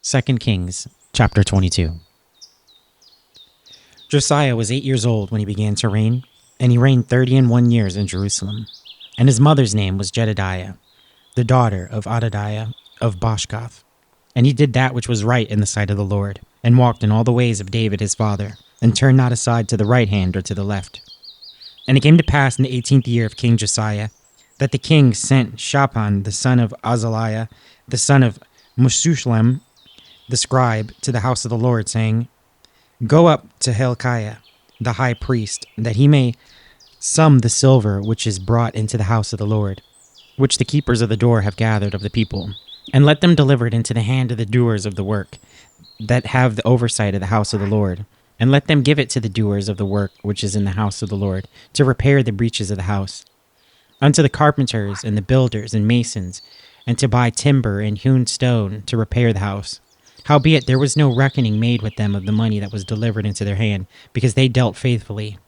2 Kings chapter 22. Josiah was 8 years old when he began to reign, and he reigned 31 years in Jerusalem. And his mother's name was Jedidiah, the daughter of Adadiah of Boshkoth. And he did that which was right in the sight of the Lord, and walked in all the ways of David his father, and turned not aside to the right hand or to the left. And it came to pass in the 18th year of King Josiah, that the king sent Shaphan the son of Azaliah, the son of Meshullam, the scribe, to the house of the Lord, saying, Go up to Hilkiah the high priest, that he may sum the silver which is brought into the house of the Lord, which the keepers of the door have gathered of the people, and let them deliver it into the hand of the doers of the work, that have the oversight of the house of the Lord, and let them give it to the doers of the work which is in the house of the Lord, to repair the breaches of the house, unto the carpenters and the builders and masons, and to buy timber and hewn stone to repair the house. Howbeit there was no reckoning made with them of the money that was delivered into their hand, because they dealt faithfully.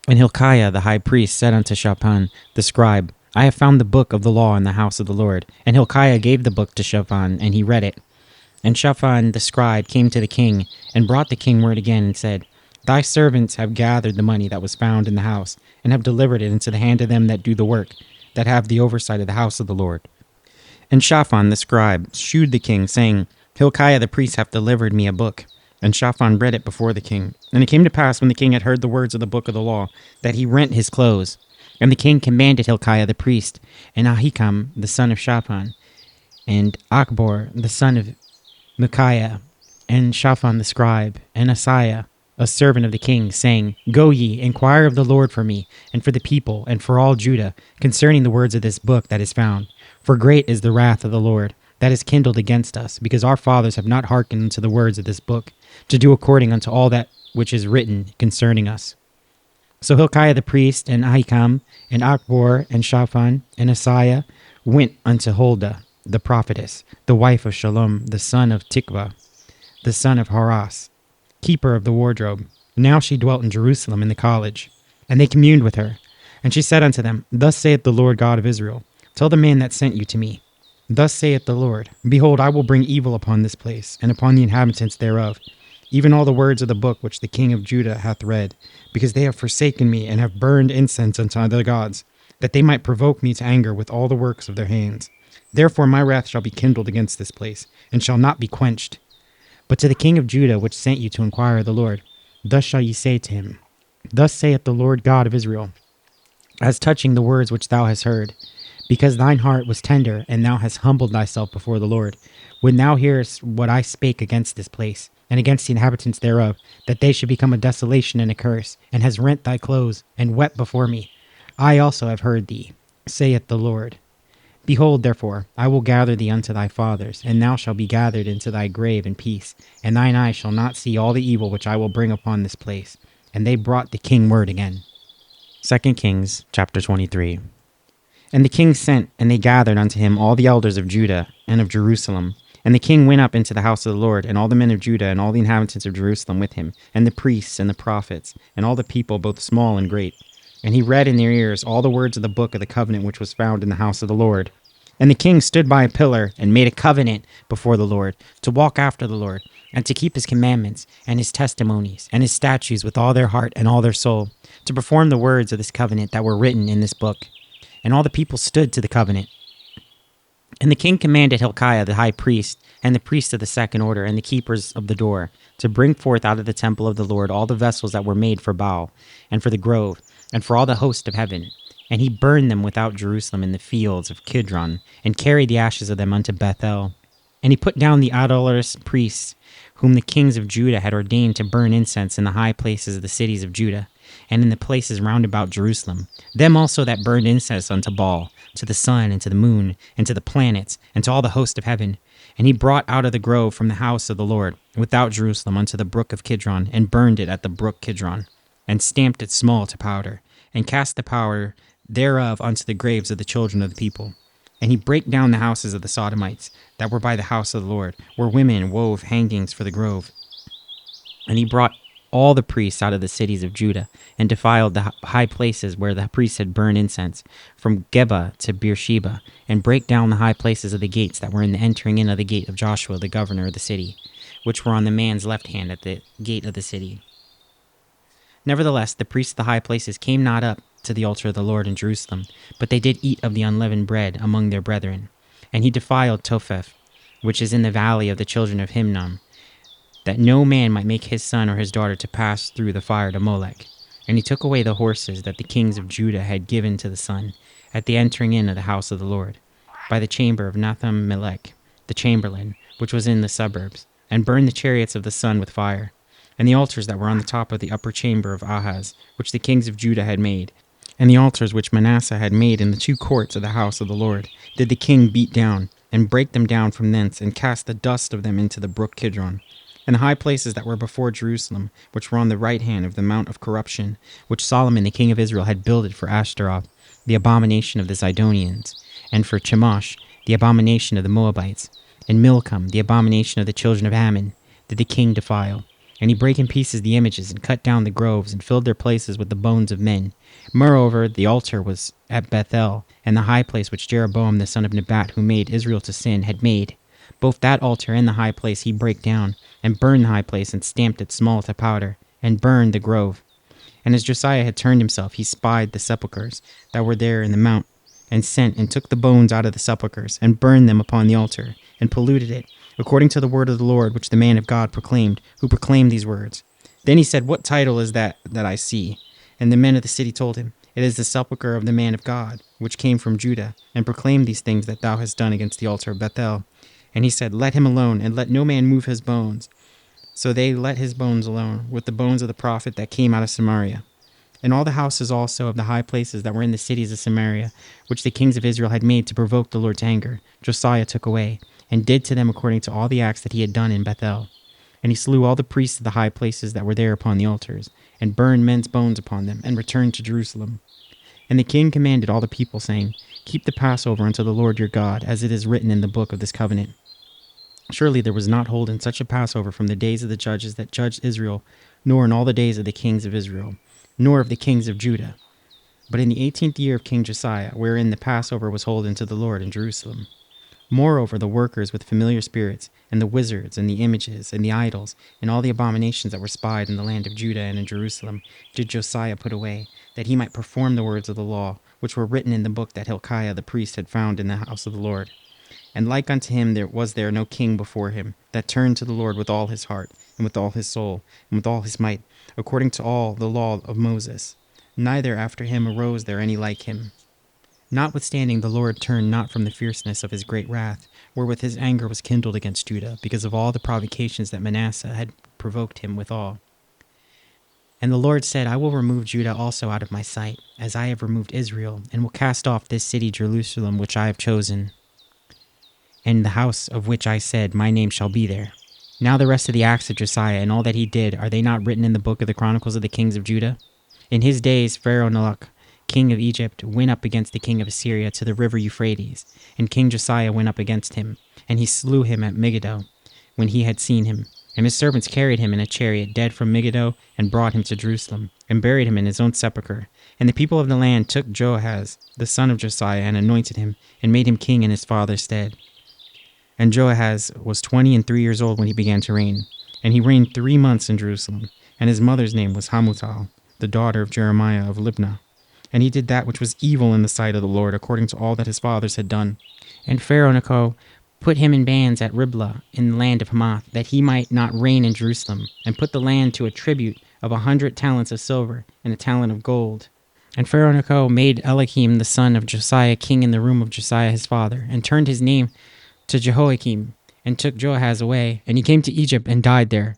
And Hilkiah the high priest said unto Shaphan the scribe, I have found the book of the law in the house of the Lord. And Hilkiah gave the book to Shaphan, and he read it. And Shaphan the scribe came to the king, and brought the king word again, and said, Thy servants have gathered the money that was found in the house, and have delivered it into the hand of them that do the work, that have the oversight of the house of the Lord. And Shaphan the scribe shewed the king, saying, Hilkiah the priest hath delivered me a book. And Shaphan read it before the king. And it came to pass, when the king had heard the words of the book of the law, that he rent his clothes. And the king commanded Hilkiah the priest, and Ahikam the son of Shaphan, and Achbor the son of Micaiah, and Shaphan the scribe, and Asaiah, a servant of the king, saying, Go ye, inquire of the Lord for me, and for the people, and for all Judah, concerning the words of this book that is found. For great is the wrath of the Lord that is kindled against us, because our fathers have not hearkened unto the words of this book, to do according unto all that which is written concerning us. So Hilkiah the priest, and Ahikam, and Achbor, and Shaphan, and Asaiah went unto Huldah the prophetess, the wife of Shallum, the son of Tikvah, the son of Haras, keeper of the wardrobe. Now she dwelt in Jerusalem in the college. And they communed with her. And she said unto them, Thus saith the Lord God of Israel, Tell the man that sent you to me, Thus saith the Lord, Behold, I will bring evil upon this place, and upon the inhabitants thereof, even all the words of the book which the king of Judah hath read, because they have forsaken me, and have burned incense unto other gods, that they might provoke me to anger with all the works of their hands. Therefore my wrath shall be kindled against this place, and shall not be quenched. But to the king of Judah which sent you to inquire of the Lord, thus shall ye say to him, Thus saith the Lord God of Israel, As touching the words which thou hast heard, because thine heart was tender, and thou hast humbled thyself before the Lord, when thou hearest what I spake against this place, and against the inhabitants thereof, that they should become a desolation and a curse, and hast rent thy clothes, and wept before me, I also have heard thee, saith the Lord. Behold, therefore, I will gather thee unto thy fathers, and thou shalt be gathered into thy grave in peace, and thine eyes shall not see all the evil which I will bring upon this place. And they brought the king word again. 2 Kings chapter 23. And the king sent, and they gathered unto him all the elders of Judah and of Jerusalem. And the king went up into the house of the Lord, and all the men of Judah, and all the inhabitants of Jerusalem with him, and the priests and the prophets, and all the people, both small and great. And he read in their ears all the words of the book of the covenant which was found in the house of the Lord. And the king stood by a pillar, and made a covenant before the Lord, to walk after the Lord, and to keep his commandments, and his testimonies, and his statutes with all their heart and all their soul, to perform the words of this covenant that were written in this book. And all the people stood to the covenant. And the king commanded Hilkiah the high priest, and the priests of the second order, and the keepers of the door, to bring forth out of the temple of the Lord all the vessels that were made for Baal, and for the grove, and for all the host of heaven. And he burned them without Jerusalem in the fields of Kidron, and carried the ashes of them unto Bethel. And he put down the idolatrous priests, whom the kings of Judah had ordained to burn incense in the high places of the cities of Judah, and in the places round about Jerusalem, them also that burned incense unto Baal, to the sun, and to the moon, and to the planets, and to all the host of heaven. And he brought out of the grove from the house of the Lord, without Jerusalem, unto the brook of Kidron, and burned it at the brook Kidron, and stamped it small to powder, and cast the powder thereof unto the graves of the children of the people. And he brake down the houses of the Sodomites, that were by the house of the Lord, where women wove hangings for the grove. And he brought all the priests out of the cities of Judah, and defiled the high places where the priests had burned incense, from Geba to Beersheba, and brake down the high places of the gates that were in the entering in of the gate of Joshua the governor of the city, which were on the man's left hand at the gate of the city. Nevertheless, the priests of the high places came not up to the altar of the Lord in Jerusalem, but they did eat of the unleavened bread among their brethren. And he defiled Topheth, which is in the valley of the children of Hinnom, that no man might make his son or his daughter to pass through the fire to Molech. And he took away the horses that the kings of Judah had given to the sun, at the entering in of the house of the Lord, by the chamber of Nathan-melech, the chamberlain, which was in the suburbs, and burned the chariots of the sun with fire, and the altars that were on the top of the upper chamber of Ahaz, which the kings of Judah had made, and the altars which Manasseh had made in the two courts of the house of the Lord, did the king beat down, and break them down from thence, and cast the dust of them into the brook Kidron. And the high places that were before Jerusalem, which were on the right hand of the mount of corruption, which Solomon the king of Israel had builded for Ashtaroth, the abomination of the Zidonians, and for Chemosh, the abomination of the Moabites, and Milcom, the abomination of the children of Ammon, did the king defile. And he brake in pieces the images, and cut down the groves, and filled their places with the bones of men. Moreover, the altar was at Bethel, and the high place which Jeroboam the son of Nebat, who made Israel to sin, had made. Both that altar and the high place he brake down, and burned the high place, and stamped it small to powder, and burned the grove. And as Josiah had turned himself, he spied the sepulchres that were there in the mount, and sent and took the bones out of the sepulchres, and burned them upon the altar, and polluted it, according to the word of the Lord which the man of God proclaimed, who proclaimed these words. Then he said, What title is that I see? And the men of the city told him, It is the sepulchre of the man of God, which came from Judah, and proclaimed these things that thou hast done against the altar of Bethel. And he said, Let him alone, and let no man move his bones. So they let his bones alone, with the bones of the prophet that came out of Samaria. And all the houses also of the high places that were in the cities of Samaria, which the kings of Israel had made to provoke the Lord to anger, Josiah took away, and did to them according to all the acts that he had done in Bethel. And he slew all the priests of the high places that were there upon the altars, and burned men's bones upon them, and returned to Jerusalem. And the king commanded all the people, saying, Keep the Passover unto the Lord your God, as it is written in the book of this covenant. Surely there was not holden such a Passover from the days of the judges that judged Israel, nor in all the days of the kings of Israel, nor of the kings of Judah, but in the 18th year of King Josiah, wherein the Passover was holden to the Lord in Jerusalem. Moreover, the workers with familiar spirits, and the wizards, and the images, and the idols, and all the abominations that were spied in the land of Judah and in Jerusalem, did Josiah put away, that he might perform the words of the law, which were written in the book that Hilkiah the priest had found in the house of the Lord. And like unto him there was no king before him, that turned to the Lord with all his heart, and with all his soul, and with all his might, according to all the law of Moses. Neither after him arose there any like him. Notwithstanding, the Lord turned not from the fierceness of his great wrath, wherewith his anger was kindled against Judah, because of all the provocations that Manasseh had provoked him withal. And the Lord said, I will remove Judah also out of my sight, as I have removed Israel, and will cast off this city Jerusalem which I have chosen, and the house of which I said, My name shall be there. Now the rest of the acts of Josiah, and all that he did, are they not written in the book of the Chronicles of the kings of Judah? In his days Pharaoh Nechoh, king of Egypt, went up against the king of Assyria to the river Euphrates, and King Josiah went up against him, and he slew him at Megiddo, when he had seen him. And his servants carried him in a chariot dead from Megiddo, and brought him to Jerusalem, and buried him in his own sepulchre. And the people of the land took Joahaz, the son of Josiah, and anointed him, and made him king in his father's stead. And Joahaz was 23 years old when he began to reign, and he reigned 3 months in Jerusalem. And his mother's name was Hamutal, the daughter of Jeremiah of Libnah. And he did that which was evil in the sight of the Lord, according to all that his fathers had done. And Pharaoh Nechoh put him in bands at Riblah in the land of Hamath, that he might not reign in Jerusalem, and put the land to a tribute of 100 talents of silver and a talent of gold. And Pharaoh Nechoh made Eliakim the son of Josiah king in the room of Josiah his father, and turned his name to Jehoiakim, and took Joahaz away, and he came to Egypt and died there.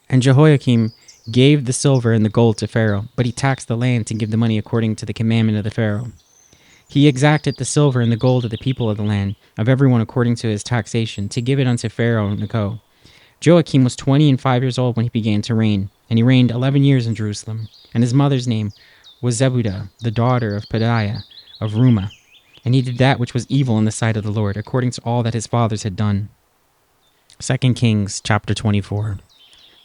And Jehoiakim gave the silver and the gold to Pharaoh, but he taxed the land to give the money according to the commandment of the Pharaoh. He exacted the silver and the gold of the people of the land, of everyone according to his taxation, to give it unto Pharaoh Nechoh. Joachim was 25 years old when he began to reign, and he reigned 11 years in Jerusalem. And his mother's name was Zebudah, the daughter of Pedaiah of Rumah. And he did that which was evil in the sight of the Lord, according to all that his fathers had done. 2 Kings chapter 24.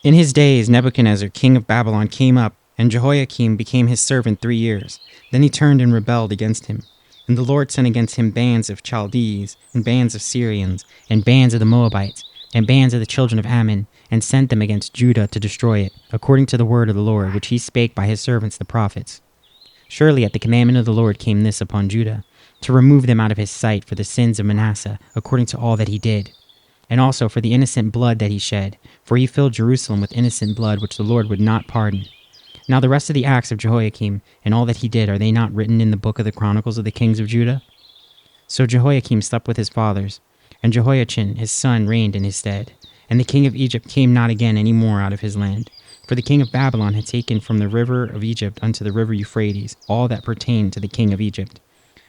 In his days, Nebuchadnezzar, king of Babylon, came up, and Jehoiakim became his servant 3 years. Then he turned and rebelled against him. And the Lord sent against him bands of Chaldees, and bands of Syrians, and bands of the Moabites, and bands of the children of Ammon, and sent them against Judah to destroy it, according to the word of the Lord, which he spake by his servants the prophets. Surely at the commandment of the Lord came this upon Judah, to remove them out of his sight for the sins of Manasseh, according to all that he did, and also for the innocent blood that he shed, for he filled Jerusalem with innocent blood, which the Lord would not pardon. Now the rest of the acts of Jehoiakim, and all that he did, are they not written in the book of the Chronicles of the kings of Judah? So Jehoiakim slept with his fathers, and Jehoiachin his son reigned in his stead. And the king of Egypt came not again any more out of his land. For the king of Babylon had taken from the river of Egypt unto the river Euphrates all that pertained to the king of Egypt.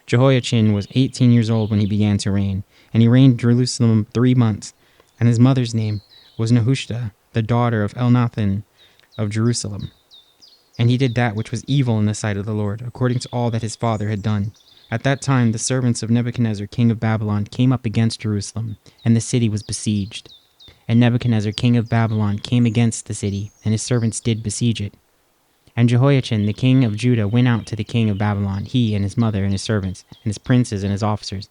Jehoiachin was 18 years old when he began to reign, and he reigned in Jerusalem 3 months. And his mother's name was Nehushta, the daughter of Elnathan of Jerusalem. And he did that which was evil in the sight of the Lord, according to all that his father had done. At that time the servants of Nebuchadnezzar king of Babylon came up against Jerusalem, and the city was besieged. And Nebuchadnezzar king of Babylon came against the city, and his servants did besiege it. And Jehoiachin the king of Judah went out to the king of Babylon, he and his mother and his servants, and his princes and his officers.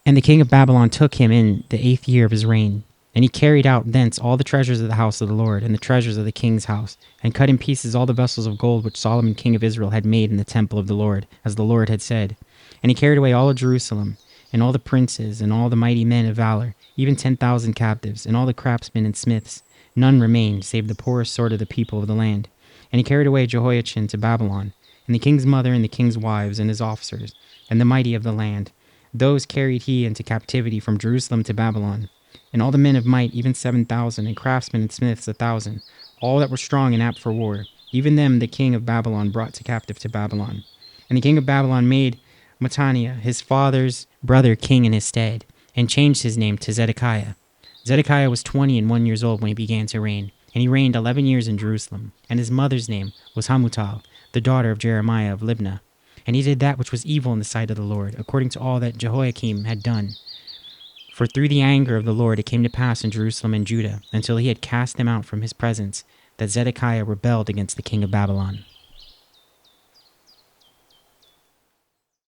And the king of Babylon took him in the 8th year of his reign. And he carried out thence all the treasures of the house of the Lord, and the treasures of the king's house, and cut in pieces all the vessels of gold which Solomon king of Israel had made in the temple of the Lord, as the Lord had said. And he carried away all of Jerusalem, and all the princes, and all the mighty men of valor, even 10,000 captives, and all the craftsmen and smiths. None remained, save the poorest sort of the people of the land. And he carried away Jehoiachin to Babylon, and the king's mother, and the king's wives, and his officers, and the mighty of the land. Those carried he into captivity from Jerusalem to Babylon. And all the men of might, even 7,000, and craftsmen and smiths 1,000, all that were strong and apt for war, even them the king of Babylon brought to captive to Babylon. And the king of Babylon made Mattaniah, his father's brother, king in his stead, and changed his name to Zedekiah. Zedekiah was 21 years old when he began to reign, and he reigned 11 years in Jerusalem. And his mother's name was Hamutal, the daughter of Jeremiah of Libnah. And he did that which was evil in the sight of the Lord, according to all that Jehoiakim had done. For through the anger of the Lord it came to pass in Jerusalem and Judah, until he had cast them out from his presence, that Zedekiah rebelled against the king of Babylon.